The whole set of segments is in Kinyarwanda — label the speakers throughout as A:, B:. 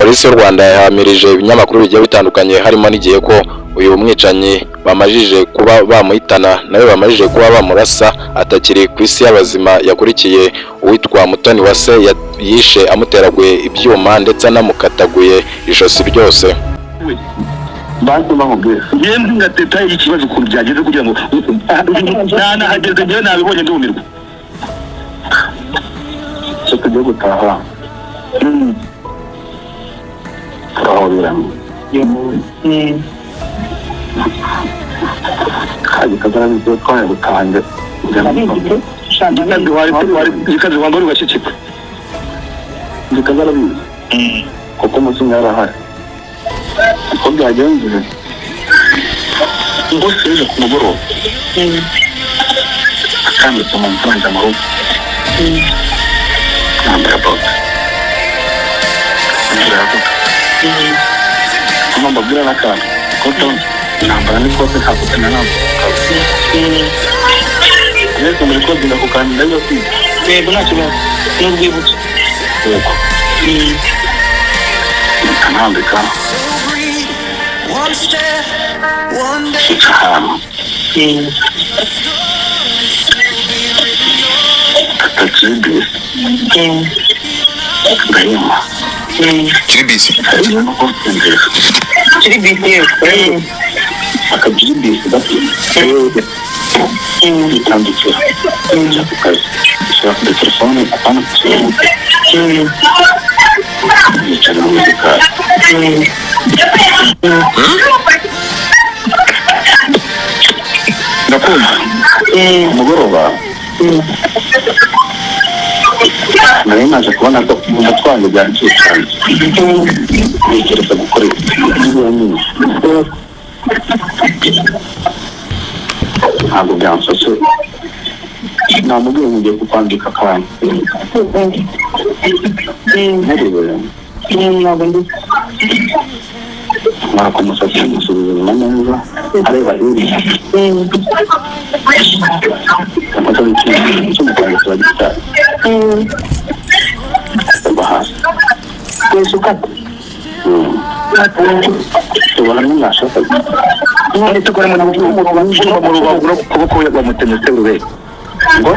A: Polisi y'u Rwanda yahamirije ibinyamakuru bigiye bitandukanye harimo n'igihe ko uyu mwicanyi bamajije kuba bamuhitana nawe bamajije kuba bamurasa atakiri ku isi y'abazima. Yakurikiye uwitwa Mutoniwase yishe amuteraguye ibyuma ndetse anamukataguye ijosi ryose.
B: Basoma nkubwira yemwe ngateta ikibazo ku byageze kugira ngo nana hageze ngewe nabibonye ndumirwa cyo tujye gutaha turahobiramo kaje kazara byo twaye gutanga kandi wari wambara ugashikika ndikazara bizi kuko musinga yarahari uko byagenze ngo seje ku mugoroba akambitse mu mfanga mu rugo nambara bote mbabwira n'akantu koto nambara n'ikote ntabwo nambara rero muri kote ndakukanda yo kwiga yego nta kibazo n'urwibutso yego kanambika Kiribisi ndayima kiribisi akabiribisi bati bitandukira ushaka telefone apana yicara mu gikari ndakunda umugoroba nari maze kubona ko umuntu byangiye cyane ntekereza gukora ibyo nyine ntabwo byansose namubwiye ngo ngiye kukwandika akantu mara umusatsi musubiza inyuma neza areba hirya amaze ikintu cy'umuganga kiba gitari hasi tubona n'umwashaka none tukora mu rubavu no kuboko bamutemetse urube ngo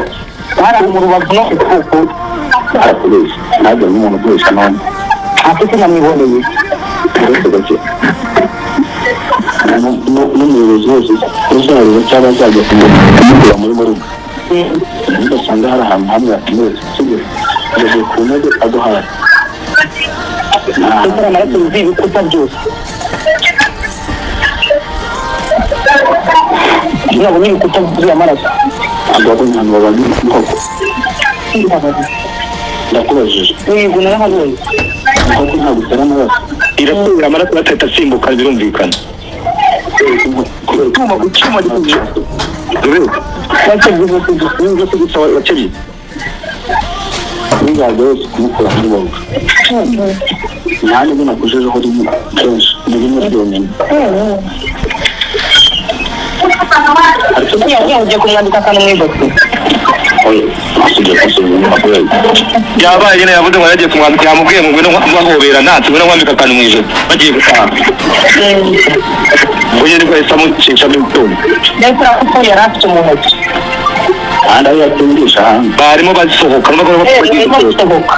B: hari mu rubavu no kuboko arakuresha ntabwo n'umuntu ukoresha none afite namiboneye n'umuyobozi wose uzareba cyangwa azajya kumugura muri murugo ugasanga hari ahantu hamwe yakomeretse sibyo ageze ku ntebe aduhaye gukora amaraso yuzuye ibikuta byose ntabwo n'ibikuta byuzuye amaraso ntabwo abonye ahantu babanye inkoko ndakubajije yego narahabonye inkoko ntabwo itera amaraso irasubira amaraso atahita asimbuka birumvikana icyuma gikubye wakebye n'ibyo gusa wakebye n'ingabo yose kumukura muri wowe nta n'ibyo nakujejeho rimwe kenshi ni rimwe ryonyine ugiye kumwandika akantu mu ijosi yabaye nyine yavuze ngo yagiye kumwandika yamubwiye ngo ngwino bahobera natwe ngwino mwambika akantu mu ijosi bagiye gutaha uyu niko yahise amucishamo ibyuma ndetse ko yari afite mu ntoki kandi aho yatindisha hanze barimo basohoka n'abagore basohoka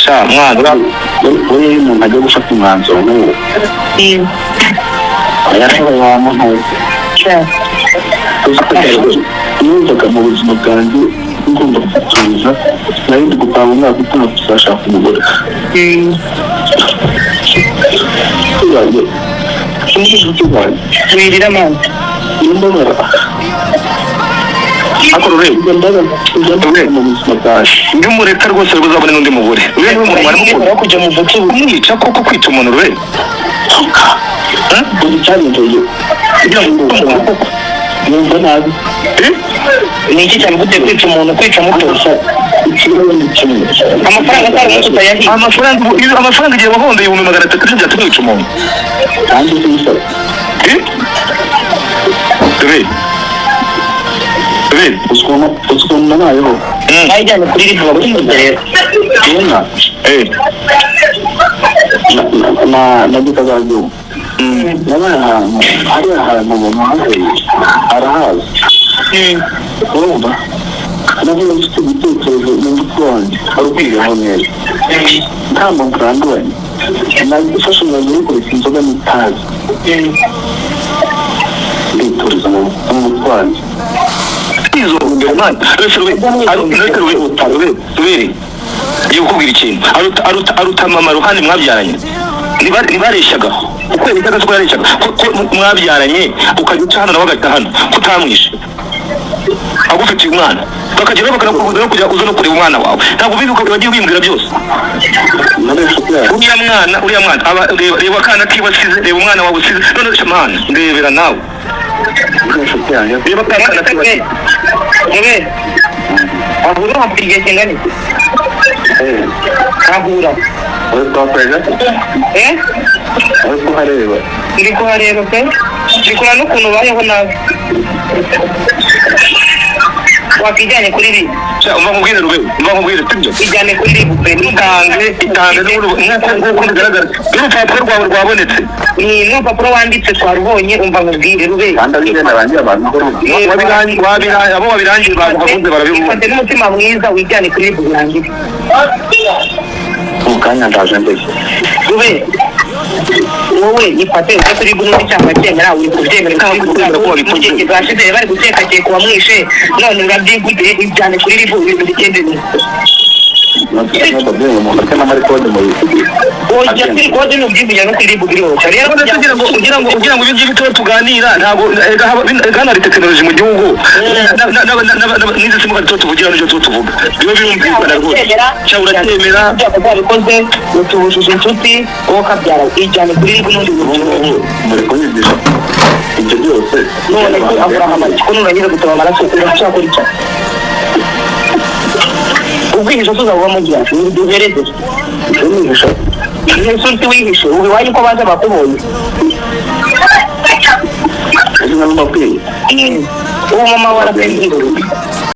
B: sha mwana wowe umuntu ajya gufata umwanzuro nk'uwo yarashoboye wamuhoye numvaga mu buzima bwanjye ngomba gutuza nari ndi gupanga umwaka utaha kuzashaka umugore wirira amazi imbabara akora urebe mu buzima bwawe ndi umureka rwose uzabone n'undi mugore uriya niwe muntu wari mukuru wo kujya mu bucu umwica koko kwica umuntu urebe uzi cyanyiteye kugira ngo numva nabi ni iki cyane gute kwica umuntu kwica mutosa amafaranga atari muto utayahiye amafaranga igihe wahondeye 300 cyangwa tumwica umuntu kandi uzisaba uskona nayo ayijyanye kuri ribu babuze rero inka na gitagazo nabaye ahantu hari ahantu mu muhanda arahazi urumva navuga mfite igitekerezo mu mutwe wanjye ari ukwigaho neza nta muntu uranduranye nagufasha umuntu uri kureka inzoga n'itabi ndituriza mu mutwe wanjye izo mbere mani rubere ngiye kukubwira ikintu aruta mama ruhande mwabyaranye ntibareshaga ukwezi cyangwa se ko yareshaga ko mwabyaranye ukajya uca hano nawe agahita hano kutamwishe agufitiye umwana bakageraho bakanakubuza no kujya uza no kureba umwana wawe ntabwo bibuka bagiye wimbwira byose uriya mwana reba akana kibasize reba umwana wawe usize none shamana ndebera nawe reba akana kibasize
C: ahura hapiga kingani ahura
B: kuhareba
C: ndi kuhareba pe ndikura n'ukuntu bayeho nawe wakijyanye kuri ribu
B: umva nkubwire tibyo
C: ijyane kuri ribu pe
B: itange nk'uko bigaragara n'urupapuro rwawe rwabonetse
C: ni n'urupapuro wanditse twarubonye umva nkubwire rube
B: kandi ari ibintu abangiye abantu abo wabirangiye bavuze barabibona
C: ifate n'umutima mwiza wijyane kuri ribu birangire
B: mu kanya ndaje mbere
C: rube wowe ifate ujya kuri ribu n'undi cyangwa cyemera uri kubyemera kandi kubyemera ko wabipfuye bwashize bari guteka ku wamwishe none urabyiguye ijyane kuri ribu ibintu bigende neza ujya kuri kode n'ubyivugira no kuri ribu biroroshye rero
B: kugira ngo ibyo ngibyo tuganira ntabwo hano hari tekinoloji mu gihugu n'izi simuka tuvugira n'ibyo tuvuga biba birumvikana rwose cyangwa uratemera
C: wabikoze utubujije inshuti wowe ukabyara ijyane kuri ribu n'undi
B: muri kunyigisha ibyo byose
C: none ko aburahama ko nurangiza gutaba amaraso urashaka icyo ubwihisho tuzaba mugira duhereze
B: umwihisha
C: inshuti wihishe ubu iwanyu ko baza bakubonye
B: uzi nka n'umabwiriza
C: ubu mama warapendye